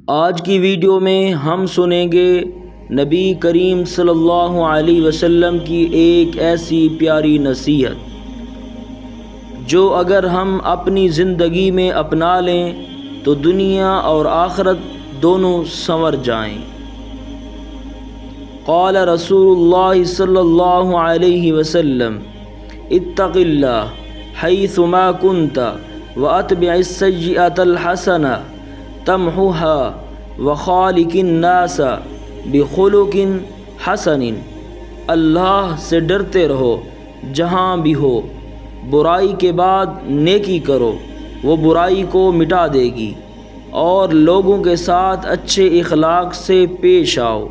آج کی ویڈیو میں ہم سنیں گے نبی کریم صلی اللہ علیہ وسلم کی ایک ایسی پیاری نصیحت جو اگر ہم اپنی زندگی میں اپنا لیں تو دنیا اور آخرت دونوں سنور جائیں۔ قال رسول اللہ صلی اللہ علیہ وسلم اتق اللہ حیثما کنت واتبع السیئۃ الحسنہ تمحها وخالق الناس بخلق حسن۔ اللہ سے ڈرتے رہو جہاں بھی ہو، برائی کے بعد نیکی کرو، وہ برائی کو مٹا دے گی، اور لوگوں کے ساتھ اچھے اخلاق سے پیش آؤ۔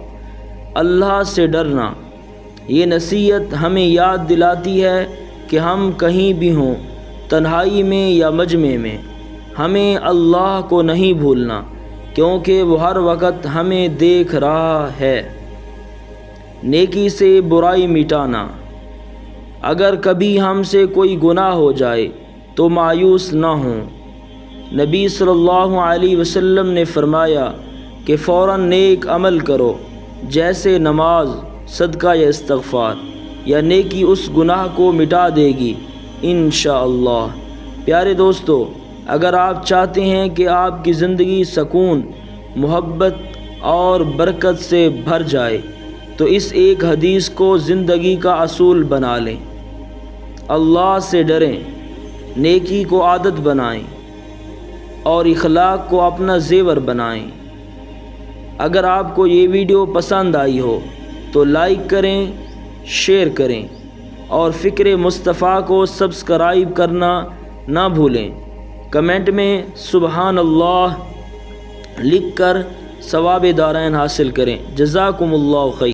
اللہ سے ڈرنا، یہ نصیحت ہمیں یاد دلاتی ہے کہ ہم کہیں بھی ہوں، تنہائی میں یا مجمع میں، ہمیں اللہ کو نہیں بھولنا، کیونکہ وہ ہر وقت ہمیں دیکھ رہا ہے۔ نیکی سے برائی مٹانا، اگر کبھی ہم سے کوئی گناہ ہو جائے تو مایوس نہ ہوں۔ نبی صلی اللہ علیہ وسلم نے فرمایا کہ فوراً نیک عمل کرو، جیسے نماز، صدقہ یا استغفار، یا نیکی اس گناہ کو مٹا دے گی انشاءاللہ۔ پیارے دوستو، اگر آپ چاہتے ہیں کہ آپ کی زندگی سکون، محبت اور برکت سے بھر جائے تو اس ایک حدیث کو زندگی کا اصول بنا لیں۔ اللہ سے ڈریں، نیکی کو عادت بنائیں اور اخلاق کو اپنا زیور بنائیں۔ اگر آپ کو یہ ویڈیو پسند آئی ہو تو لائک کریں، شیئر کریں اور فکر مصطفیٰ کو سبسکرائب کرنا نہ بھولیں۔ کمنٹ میں سبحان اللہ لکھ کر ثواب دارین حاصل کریں۔ جزاکم اللہ خیر۔